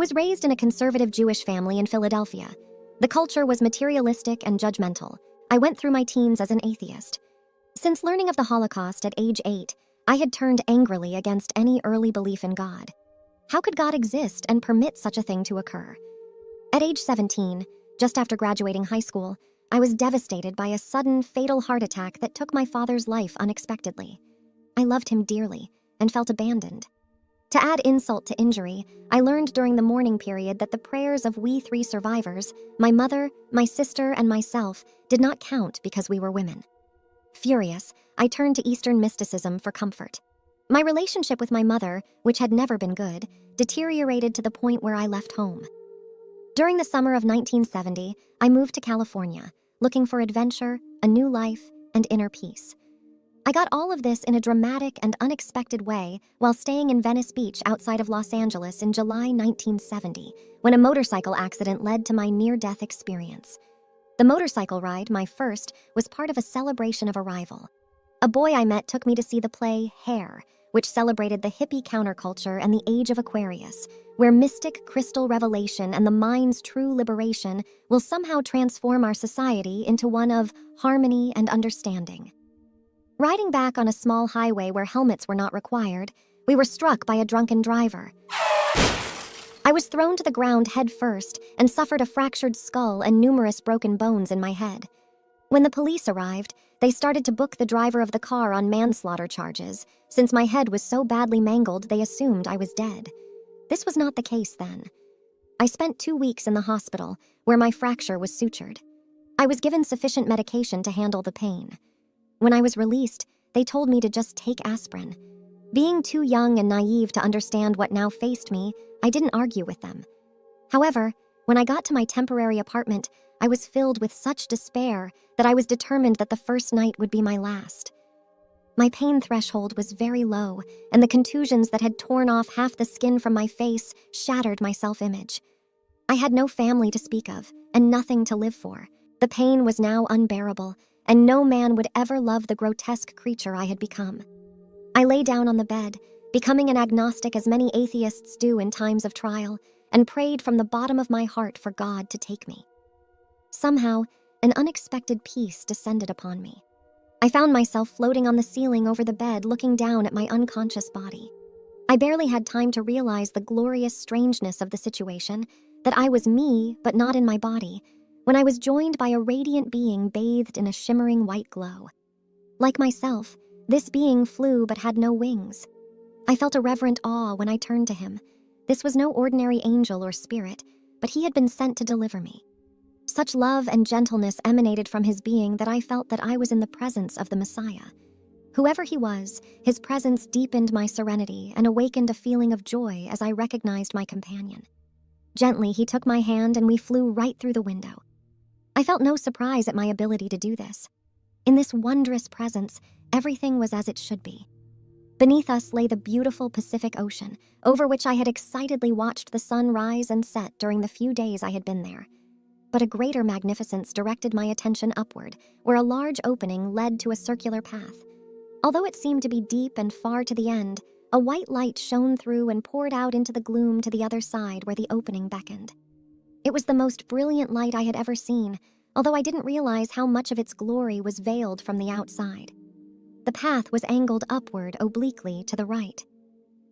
was raised in a conservative Jewish family in Philadelphia. The culture was materialistic and judgmental. I went through my teens as an atheist. Since learning of the Holocaust at age 8, I had turned angrily against any early belief in God. How could God exist and permit such a thing to occur? At age 17, just after graduating high school, I was devastated by a sudden, fatal heart attack that took my father's life unexpectedly. I loved him dearly and felt abandoned. To add insult to injury, I learned during the mourning period that the prayers of we 3 survivors, my mother, my sister, and myself, did not count because we were women. Furious, I turned to Eastern mysticism for comfort. My relationship with my mother, which had never been good, deteriorated to the point where I left home. During the summer of 1970, I moved to California, looking for adventure, a new life, and inner peace. I got all of this in a dramatic and unexpected way while staying in Venice Beach outside of Los Angeles in July 1970, when a motorcycle accident led to my near-death experience. The motorcycle ride, my first, was part of a celebration of arrival. A boy I met took me to see the play Hair, which celebrated the hippie counterculture and the age of Aquarius, where mystic crystal revelation and the mind's true liberation will somehow transform our society into one of harmony and understanding. Riding back on a small highway where helmets were not required, we were struck by a drunken driver. I was thrown to the ground head first and suffered a fractured skull and numerous broken bones in my head. When the police arrived, they started to book the driver of the car on manslaughter charges. Since my head was so badly mangled, they assumed I was dead. This was not the case then. I spent 2 weeks in the hospital, where my fracture was sutured. I was given sufficient medication to handle the pain. When I was released, they told me to just take aspirin. Being too young and naive to understand what now faced me, I didn't argue with them. However, when I got to my temporary apartment, I was filled with such despair that I was determined that the first night would be my last. My pain threshold was very low, and the contusions that had torn off half the skin from my face shattered my self-image. I had no family to speak of, and nothing to live for. The pain was now unbearable, and no man would ever love the grotesque creature I had become. I lay down on the bed, becoming an agnostic as many atheists do in times of trial, and prayed from the bottom of my heart for God to take me. Somehow, an unexpected peace descended upon me. I found myself floating on the ceiling over the bed, looking down at my unconscious body. I barely had time to realize the glorious strangeness of the situation, that I was me, but not in my body, when I was joined by a radiant being bathed in a shimmering white glow. Like myself, this being flew but had no wings. I felt a reverent awe when I turned to him. This was no ordinary angel or spirit, but he had been sent to deliver me. Such love and gentleness emanated from his being that I felt that I was in the presence of the Messiah. Whoever he was, his presence deepened my serenity and awakened a feeling of joy as I recognized my companion. Gently, he took my hand and we flew right through the window. I felt no surprise at my ability to do this. In this wondrous presence, everything was as it should be. Beneath us lay the beautiful Pacific Ocean, over which I had excitedly watched the sun rise and set during the few days I had been there. But a greater magnificence directed my attention upward, where a large opening led to a circular path. Although it seemed to be deep and far to the end, a white light shone through and poured out into the gloom to the other side where the opening beckoned. It was the most brilliant light I had ever seen, although I didn't realize how much of its glory was veiled from the outside. The path was angled upward obliquely to the right.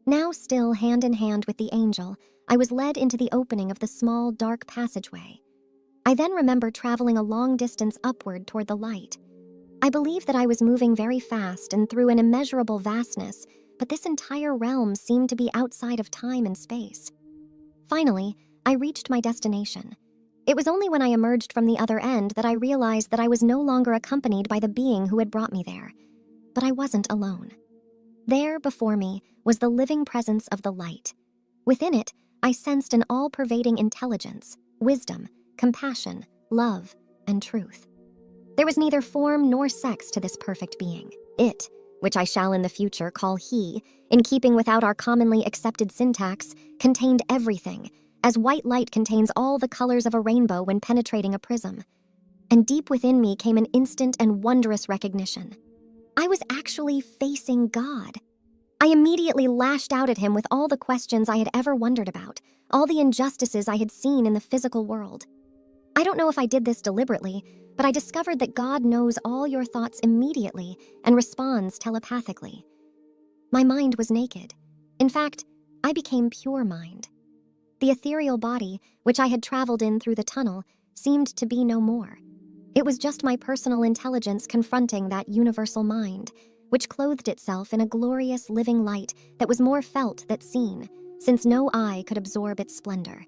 Now still hand in hand with the angel, I was led into the opening of the small, dark passageway. I then remember traveling a long distance upward toward the light. I believe that I was moving very fast and through an immeasurable vastness, but this entire realm seemed to be outside of time and space. Finally, I reached my destination. It was only when I emerged from the other end that I realized that I was no longer accompanied by the being who had brought me there. But I wasn't alone. There, before me, was the living presence of the light. Within it, I sensed an all-pervading intelligence, wisdom, compassion, love, and truth. There was neither form nor sex to this perfect being. It, which I shall in the future call he, in keeping without our commonly accepted syntax, contained everything, as white light contains all the colors of a rainbow when penetrating a prism. And deep within me came an instant and wondrous recognition. I was actually facing God. I immediately lashed out at him with all the questions I had ever wondered about, all the injustices I had seen in the physical world. I don't know if I did this deliberately, but I discovered that God knows all your thoughts immediately and responds telepathically. My mind was naked. In fact, I became pure mind. The ethereal body, which I had traveled in through the tunnel, seemed to be no more. It was just my personal intelligence confronting that universal mind, which clothed itself in a glorious living light that was more felt than seen, since no eye could absorb its splendor.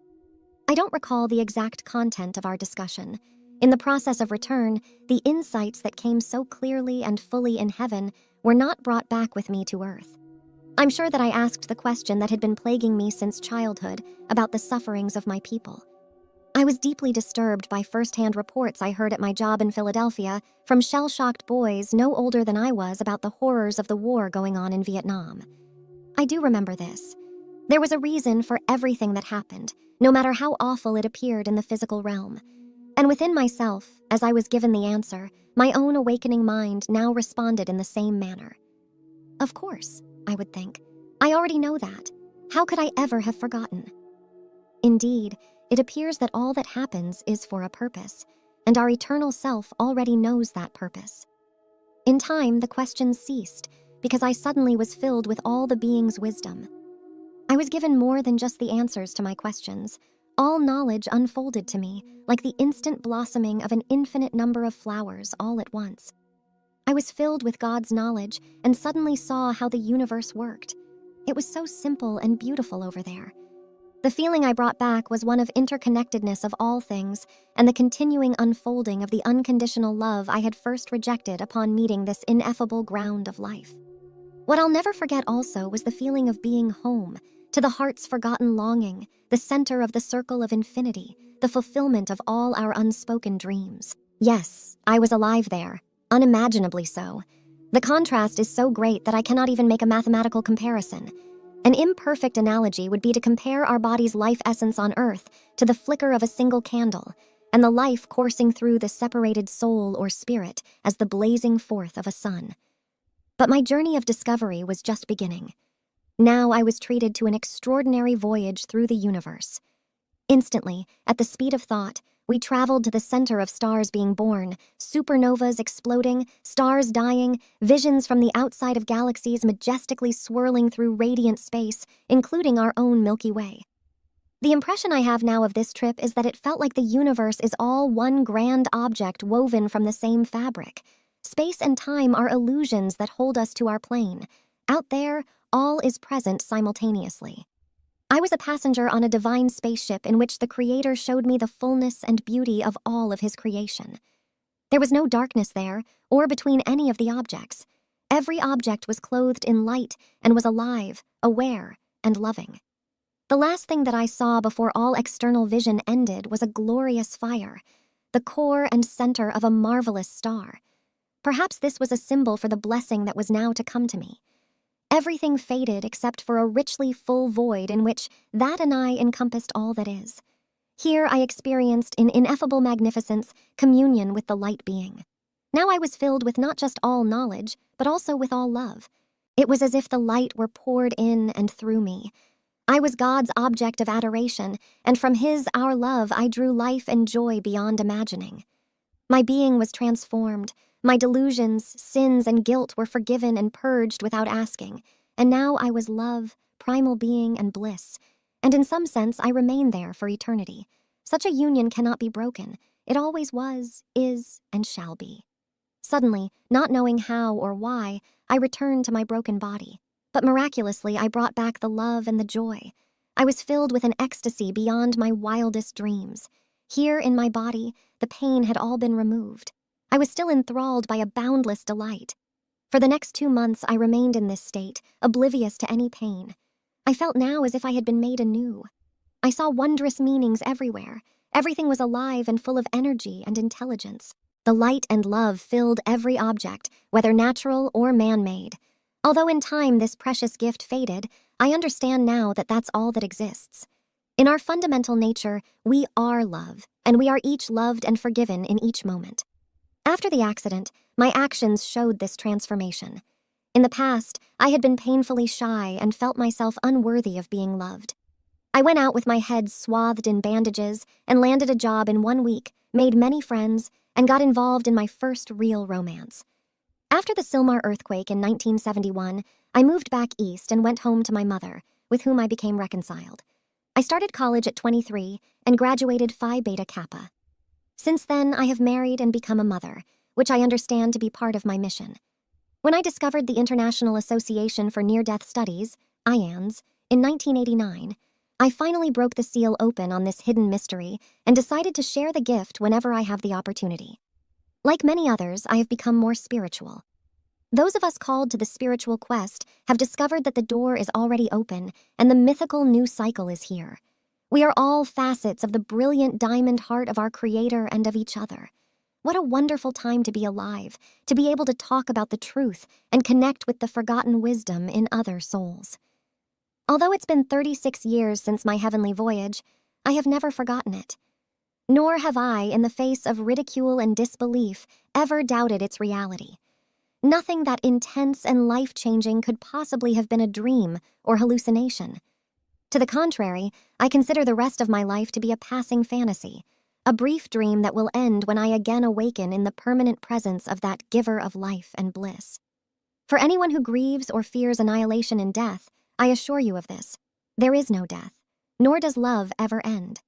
I don't recall the exact content of our discussion. In the process of return, the insights that came so clearly and fully in heaven were not brought back with me to earth. I'm sure that I asked the question that had been plaguing me since childhood about the sufferings of my people. I was deeply disturbed by first-hand reports I heard at my job in Philadelphia from shell-shocked boys no older than I was about the horrors of the war going on in Vietnam. I do remember this. There was a reason for everything that happened, no matter how awful it appeared in the physical realm. And within myself, as I was given the answer, my own awakening mind now responded in the same manner. Of course, I would think. I already know that. How could I ever have forgotten? Indeed, it appears that all that happens is for a purpose, and our eternal self already knows that purpose. In time, the questions ceased, because I suddenly was filled with all the being's wisdom. I was given more than just the answers to my questions. All knowledge unfolded to me, like the instant blossoming of an infinite number of flowers all at once. I was filled with God's knowledge and suddenly saw how the universe worked. It was so simple and beautiful over there. The feeling I brought back was one of interconnectedness of all things and the continuing unfolding of the unconditional love I had first rejected upon meeting this ineffable ground of life. What I'll never forget also was the feeling of being home, to the heart's forgotten longing, the center of the circle of infinity, the fulfillment of all our unspoken dreams. Yes, I was alive there, unimaginably so. The contrast is so great that I cannot even make a mathematical comparison. An imperfect analogy would be to compare our body's life essence on Earth to the flicker of a single candle, and the life coursing through the separated soul or spirit as the blazing forth of a sun. But my journey of discovery was just beginning. Now I was treated to an extraordinary voyage through the universe. Instantly, at the speed of thought, we traveled to the center of stars being born, supernovas exploding, stars dying, visions from the outside of galaxies majestically swirling through radiant space, including our own Milky Way. The impression I have now of this trip is that it felt like the universe is all one grand object woven from the same fabric. Space and time are illusions that hold us to our plane. Out there, all is present simultaneously. I was a passenger on a divine spaceship in which the Creator showed me the fullness and beauty of all of His creation. There was no darkness there, or between any of the objects. Every object was clothed in light and was alive, aware, and loving. The last thing that I saw before all external vision ended was a glorious fire, the core and center of a marvelous star. Perhaps this was a symbol for the blessing that was now to come to me. Everything faded except for a richly full void in which that and I encompassed all that is. Here I experienced in ineffable magnificence communion with the light being. Now I was filled with not just all knowledge, but also with all love. It was as if the light were poured in and through me. I was God's object of adoration, and from our love, I drew life and joy beyond imagining. My being was transformed. My delusions, sins, and guilt were forgiven and purged without asking, and now I was love, primal being, and bliss, and in some sense I remain there for eternity. Such a union cannot be broken. It always was, is, and shall be. Suddenly, not knowing how or why, I returned to my broken body, but miraculously I brought back the love and the joy. I was filled with an ecstasy beyond my wildest dreams. Here in my body, the pain had all been removed. I was still enthralled by a boundless delight. For the next 2 months, I remained in this state, oblivious to any pain. I felt now as if I had been made anew. I saw wondrous meanings everywhere. Everything was alive and full of energy and intelligence. The light and love filled every object, whether natural or man-made. Although in time this precious gift faded, I understand now that that's all that exists. In our fundamental nature, we are love, and we are each loved and forgiven in each moment. After the accident, my actions showed this transformation. In the past, I had been painfully shy and felt myself unworthy of being loved. I went out with my head swathed in bandages and landed a job in 1 week, made many friends, and got involved in my first real romance. After the Sylmar earthquake in 1971, I moved back east and went home to my mother, with whom I became reconciled. I started college at 23 and graduated Phi Beta Kappa. Since then, I have married and become a mother, which I understand to be part of my mission. When I discovered the International Association for Near-Death Studies, IANS, in 1989, I finally broke the seal open on this hidden mystery and decided to share the gift whenever I have the opportunity. Like many others, I have become more spiritual. Those of us called to the spiritual quest have discovered that the door is already open and the mythical new cycle is here. We are all facets of the brilliant diamond heart of our Creator and of each other. What a wonderful time to be alive, to be able to talk about the truth and connect with the forgotten wisdom in other souls. Although it's been 36 years since my heavenly voyage, I have never forgotten it. Nor have I, in the face of ridicule and disbelief, ever doubted its reality. Nothing that intense and life-changing could possibly have been a dream or hallucination. To the contrary, I consider the rest of my life to be a passing fantasy, a brief dream that will end when I again awaken in the permanent presence of that giver of life and bliss. For anyone who grieves or fears annihilation in death, I assure you of this. There is no death, nor does love ever end.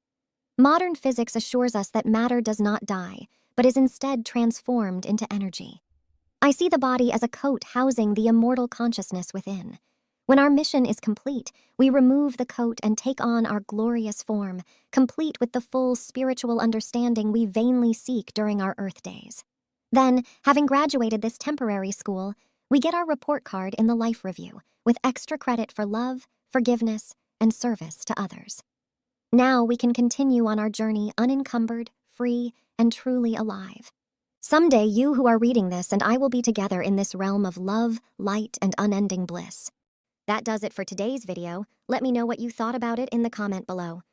Modern physics assures us that matter does not die, but is instead transformed into energy. I see the body as a coat housing the immortal consciousness within. When our mission is complete, we remove the coat and take on our glorious form, complete with the full spiritual understanding we vainly seek during our earth days. Then, having graduated this temporary school, we get our report card in the life review, with extra credit for love, forgiveness, and service to others. Now we can continue on our journey unencumbered, free, and truly alive. Someday you who are reading this and I will be together in this realm of love, light, and unending bliss. That does it for today's video. Let me know what you thought about it in the comment below.